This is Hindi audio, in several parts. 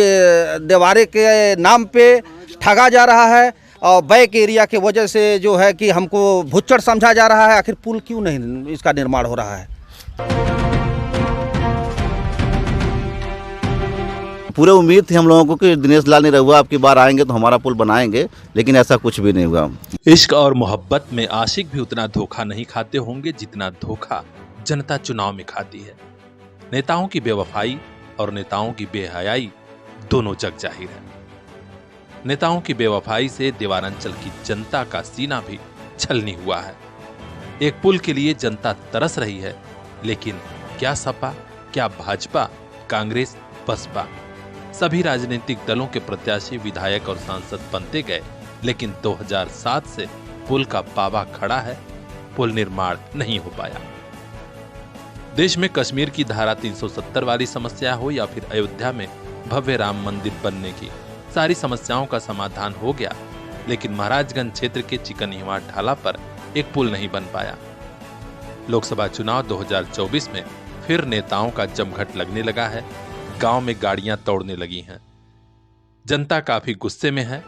ये देवारे के नाम पे ठगा जा रहा है और बैक एरिया के वजह से जो है कि हमको भुच्चड़ समझा जा रहा है। आखिर पुल क्यों नहीं इसका निर्माण हो रहा है? पूरे उम्मीद थी हम लोगों को कि दिनेश लाल निरहुआ आपकी बार आएंगे तो हमारा पुल बनाएंगे, लेकिन ऐसा कुछ भी नहीं हुआ। इश्क और मोहब्बत में आशिक भी उतना धोखा नहीं खाते होंगे जितना धोखा जनता चुनाव में खाती है। नेताओं की बेवफाई और नेताओं की बेहयाई दोनों जग जाहिर है। नेताओं की बेवफाई से देवारांचल की जनता का सीना भी छलनी हुआ है। एक पुल के लिए जनता तरस रही है, लेकिन क्या सपा, क्या भाजपा, कांग्रेस, बसपा सभी राजनीतिक दलों के प्रत्याशी विधायक और सांसद बनते गए, लेकिन 2007 से पुल का पावा खड़ा है, पुल निर्माण नहीं हो पाया। देश में कश्मीर की धारा 370 वाली समस्या हो या फिर अयोध्या में भव्य राम मंदिर बनने की, सारी समस्याओं का समाधान हो गया, लेकिन महाराजगंज क्षेत्र के चिकनिहवा ढाला पर एक पुल नहीं बन पाया। लोकसभा चुनाव 2024 में फिर नेताओं का जमघट लगने लगा है। गांव में गाड़ियां तोड़ने लगी हैं। जनता काफी गुस्से में है।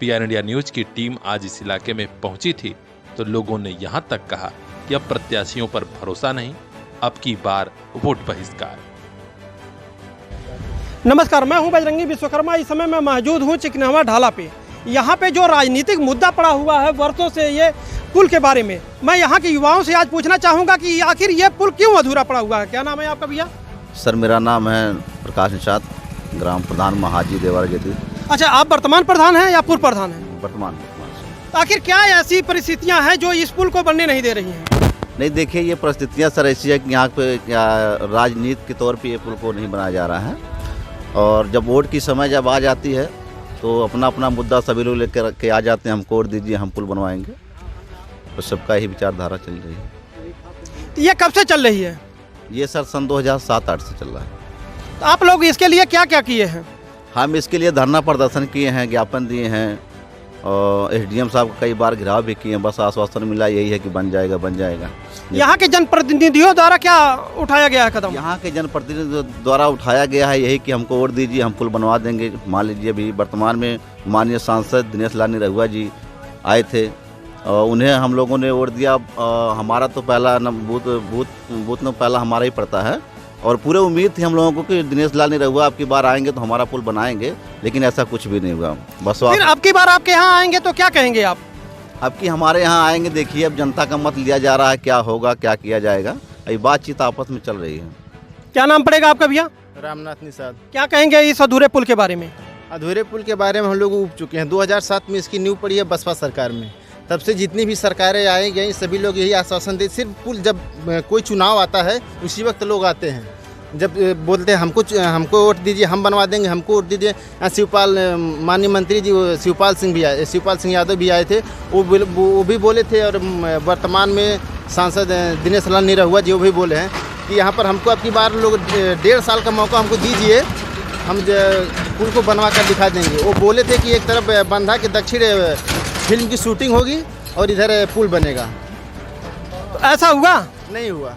पीआर इंडिया न्यूज की टीम आज इस इलाके में पहुंची थी तो लोगों ने यहां तक कहा कि अब प्रत्याशियों पर भरोसा नहीं, अब की बार वोट बहिष्कार। नमस्कार, मैं हूं बजरंगी विश्वकर्मा। इस समय मैं मौजूद हूं चिकनिहवा ढाला पे। यहाँ पे जो राजनीतिक मुद्दा पड़ा हुआ है वर्षों से, ये पुल के बारे में मैं यहाँ के युवाओं से आज पूछना चाहूंगा कि आखिर ये पुल क्यों अधूरा पड़ा हुआ है। क्या नाम है आपका भैया? सर, मेरा नाम है प्रकाश निषाद, ग्राम प्रधान महाजी देवारा जेती। अच्छा, आप वर्तमान प्रधान हैं या पूर्व प्रधान हैं? वर्तमान। आखिर क्या ऐसी परिस्थितियां हैं जो इस पुल को बनने नहीं दे रही हैं? नहीं, देखिए, ये परिस्थितियाँ सर ऐसी है कि यहाँ पे राजनीति के तौर पे ये पुल को नहीं बनाया जा रहा है, और जब वोट की समय जब आ जाती है तो अपना अपना मुद्दा सभी लोग लेकर के आ जाते हैं, हमको वोट दीजिए, हम पुल बनवाएंगे। तो सबका ही विचारधारा चल रही है। ये कब से चल रही है? ये सर सन 2007-8 से चल रहा है। तो आप लोग इसके लिए क्या क्या किए हैं? हम इसके लिए धरना प्रदर्शन किए हैं, ज्ञापन दिए हैं, और एसडीएम साहब को कई बार घिराव भी किए हैं। बस आश्वासन मिला यही है कि बन जाएगा बन जाएगा। यहाँ के जनप्रतिनिधियों द्वारा क्या उठाया गया है कदम? यहाँ के जनप्रतिनिधियों द्वारा उठाया गया है यही कि हमको वोट दीजिए, हम पुल बनवा देंगे। मान लीजिए अभी वर्तमान में माननीय सांसद दिनेश लाल निरहुआ जी आए थे, उन्हें हम लोगों ने वोट दिया। हमारा तो पहला बूथ में पहला हमारा ही पड़ता है, और पूरे उम्मीद थी हम लोगों को कि दिनेश लाल निरहुआ आपकी बार आएंगे तो हमारा पुल बनाएंगे, लेकिन ऐसा कुछ भी नहीं हुआ। बस फिर अब की बार आपके यहाँ आएंगे तो क्या कहेंगे आप? अब की हमारे यहाँ आएंगे, देखिए अब जनता का मत लिया जा रहा है, क्या होगा क्या किया जाएगा, अभी बातचीत आपस में चल रही है। क्या नाम पड़ेगा आपका भैया? रामनाथ निषाद। क्या कहेंगे इस अधूरे पुल के बारे में? अधूरे पुल के बारे में हम लोग उब चुके हैं। 2007 में इसकी नींव पड़ी है बसपा सरकार में। तब से जितनी भी सरकारें आई गई सभी लोग यही आश्वासन देते, सिर्फ पुल जब कोई चुनाव आता है उसी वक्त लोग आते हैं, जब बोलते हैं हमको वोट दीजिए, हम बनवा देंगे, हमको वोट दीजिए। शिवपाल माननीय मंत्री जी शिवपाल सिंह यादव भी आए थे, वो भी बोले थे, और वर्तमान में सांसद दिनेश लाल निरहुआ जी वो भी बोले हैं कि यहाँ पर हमको आपकी बार लोग 1.5 साल का मौका हमको दीजिए, हम पुल को बनवा कर दिखा देंगे। वो बोले थे कि एक तरफ बंधा के दक्षिण फिल्म की शूटिंग होगी और इधर पुल बनेगा। तो ऐसा हुआ? नहीं हुआ।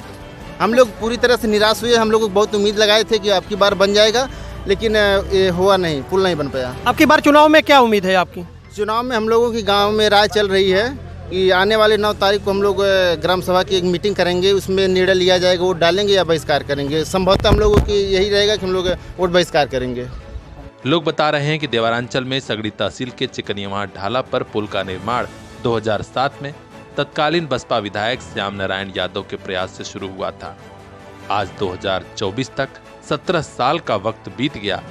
हम लोग पूरी तरह से निराश हुए। हम लोग को बहुत उम्मीद लगाए थे कि आपकी बार बन जाएगा, लेकिन ये हुआ नहीं, पुल नहीं बन पाया। आपकी बार चुनाव में क्या उम्मीद है आपकी? चुनाव में हम लोगों की गांव में राय चल रही है कि आने वाले 9 तारीख को हम लोग ग्राम सभा की एक मीटिंग करेंगे, उसमें निर्णय लिया जाएगा, वोट डालेंगे या बहिष्कार करेंगे। संभवतः हम लोगों की यही रहेगा कि हम लोग वोट बहिष्कार करेंगे। लोग बता रहे हैं कि देवारांचल में सगड़ी तहसील के चिकनिहवा ढाला पर पुल का निर्माण 2007 में तत्कालीन बसपा विधायक श्याम नारायण यादव के प्रयास से शुरू हुआ था। आज 2024 तक 17 साल का वक्त बीत गया।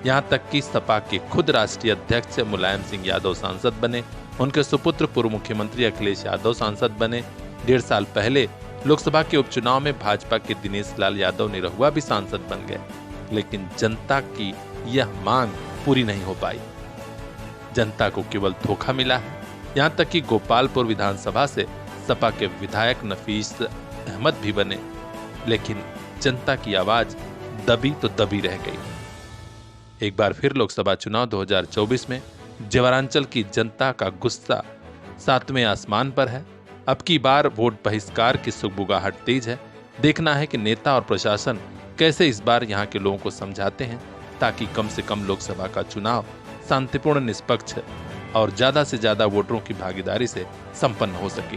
यहाँ तक कि सपा के खुद राष्ट्रीय अध्यक्ष मुलायम सिंह यादव सांसद बने, उनके सुपुत्र पूर्व मुख्यमंत्री अखिलेश यादव सांसद बने। 1.5 साल पहले लोकसभा के उपचुनाव में भाजपा के दिनेश लाल यादव निरहुआ भी सांसद बन गए, लेकिन जनता की यह मांग पूरी नहीं हो पाई। जनता को केवल धोखा मिला है। यहाँ तक कि गोपालपुर विधानसभा से सपा के विधायक नफीस अहमद भी बने, लेकिन जनता की आवाज दबी तो दबी रह गई। एक बार फिर लोकसभा चुनाव 2024 में देवारांचल की जनता का गुस्सा 7वें आसमान पर है। अब की बार वोट बहिष्कार की सुगबुगाहट तेज है। देखना है कि नेता और प्रशासन कैसे इस बार यहाँ के लोगों को समझाते हैं ताकि कम से कम लोकसभा का चुनाव शांतिपूर्ण, निष्पक्ष और ज्यादा से ज्यादा वोटरों की भागीदारी से संपन्न हो सके।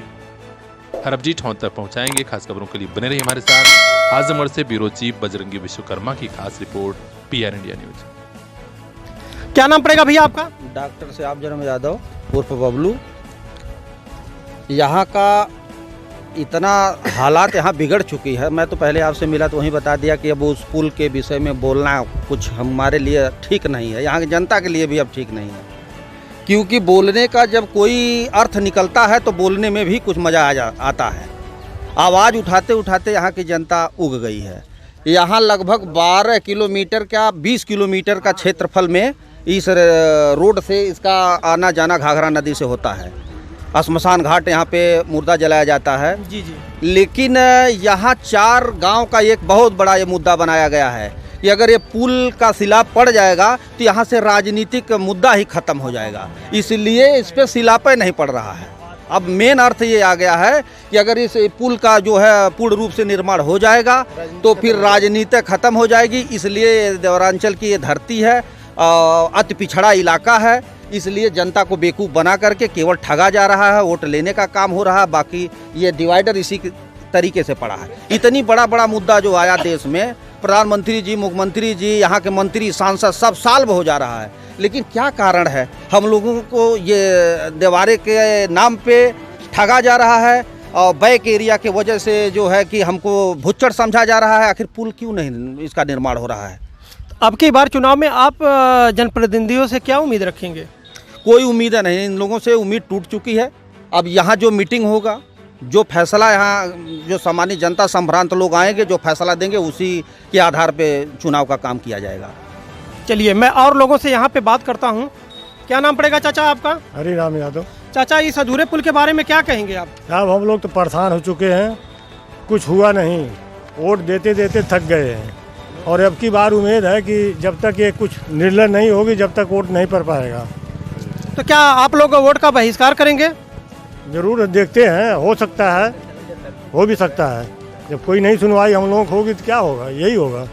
हर अपडेट हम तक पहुंचाएंगे। खास खबरों के लिए बने रहिए हमारे साथ। आजमगढ़ से ब्यूरो चीफ बजरंगी विश्वकर्मा की खास रिपोर्ट, PR इंडिया न्यूज। क्या नाम पड़ेगा भैया आपका? डॉक्टर श्याम जन्म यादव उर्फ बबलू। यहाँ का इतना हालात यहाँ बिगड़ चुकी है। मैं तो पहले आपसे मिला तो वहीं बता दिया कि अब उस पुल के विषय में बोलना कुछ हमारे लिए ठीक नहीं है, यहाँ की जनता के लिए भी अब ठीक नहीं है, क्योंकि बोलने का जब कोई अर्थ निकलता है तो बोलने में भी कुछ मज़ा आता है। आवाज़ उठाते उठाते यहाँ की जनता उग गई है। यहाँ लगभग 12 किलोमीटर का 20 किलोमीटर का क्षेत्रफल में इस रोड से इसका आना जाना घाघरा नदी से होता है। श्मशान घाट यहाँ पे मुर्दा जलाया जाता है। जी जी। लेकिन यहाँ 4 गांव का एक बहुत बड़ा ये मुद्दा बनाया गया है कि अगर ये पुल का सिलाब पड़ जाएगा तो यहाँ से राजनीतिक मुद्दा ही खत्म हो जाएगा, इसलिए इस पर सिलापे नहीं पड़ रहा है। अब मेन अर्थ ये आ गया है कि अगर इस पुल का जो है पूर्ण रूप से निर्माण हो जाएगा तो फिर राजनीति खत्म हो जाएगी। इसलिए देवरांचल की ये धरती है, अति पिछड़ा इलाका है, इसलिए जनता को बेवकूफ़ बना करके केवल ठगा जा रहा है, वोट लेने का काम हो रहा है। बाकी ये डिवाइडर इसी तरीके से पड़ा है। इतनी बड़ा मुद्दा जो आया देश में, प्रधानमंत्री जी, मुख्यमंत्री जी, यहाँ के मंत्री, सांसद सब सॉल्व हो जा रहा है, लेकिन क्या कारण है हम लोगों को ये देवारे के नाम पे ठगा जा रहा है और बैक एरिया के वजह से जो है कि हमको भुच्चड़ समझा जा रहा है। आखिर पुल क्यों नहीं इसका निर्माण हो रहा है? अब की बार चुनाव में आप जनप्रतिनिधियों से क्या उम्मीद रखेंगे? कोई उम्मीद नहीं, इन लोगों से उम्मीद टूट चुकी है। अब यहाँ जो मीटिंग होगा, जो फैसला यहाँ जो सामान्य जनता संभ्रांत लोग आएंगे, जो फैसला देंगे, उसी के आधार पे चुनाव का काम किया जाएगा। चलिए मैं और लोगों से यहाँ पे बात करता हूँ। क्या नाम पड़ेगा चाचा आपका? हरिराम यादव। चाचा, इस अधूरे पुल के बारे में क्या कहेंगे आप? साहब हम लोग तो परेशान हो चुके हैं, कुछ हुआ नहीं, वोट देते देते थक गए हैं और अब की बार उम्मीद है कि जब तक ये कुछ निर्णय नहीं होगी जब तक वोट नहीं पड़ पाएगा। तो क्या आप लोग वोट का बहिष्कार करेंगे? जरूर देखते हैं, हो सकता है, हो भी सकता है। जब कोई नहीं सुनवाई हम लोगों को होगी तो क्या होगा, यही होगा।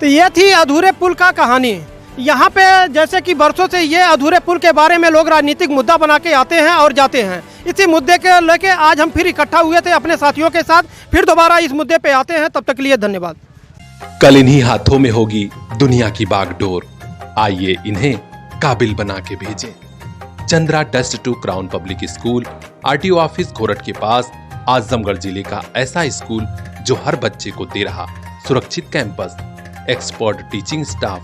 तो ये थी अधूरे पुल का कहानी। यहाँ पे जैसे कि बरसों से ये अधूरे पुल के बारे में लोग राजनीतिक मुद्दा बना के आते हैं और जाते हैं। इसी मुद्दे के लेके आज हम फिर इकट्ठा हुए थे अपने साथियों के साथ, फिर दोबारा इस मुद्दे पे आते हैं। तब तक के लिए धन्यवाद। कल इन्हीं हाथों में होगी दुनिया की बागडोर। आइए इन्हें काबिल बना के भेजें। Chandra dust to crown public school, RTO office खोरठ के पास, आजमगढ़ जिले का ऐसा स्कूल जो हर बच्चे को दे रहा सुरक्षित कैंपस, एक्सपर्ट टीचिंग स्टाफ,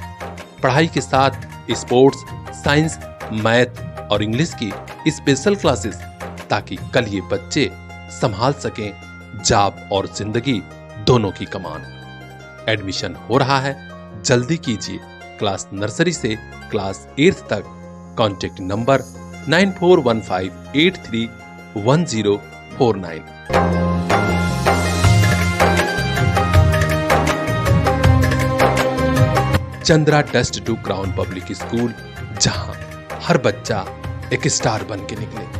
पढ़ाई के साथ स्पोर्ट्स, साइंस, मैथ और इंग्लिश की स्पेशल क्लासेस, ताकि कल ये बच्चे संभाल सकें जॉब और जिंदगी दोनों की कमान। एडमिशन हो रहा है, जल्दी कीजिए। क्लास नर्सरी से क्लास 8th तक। Contact number 9415831049। Chandra dust to crown public school, जहां हर बच्चा एक स्टार बन के निकले।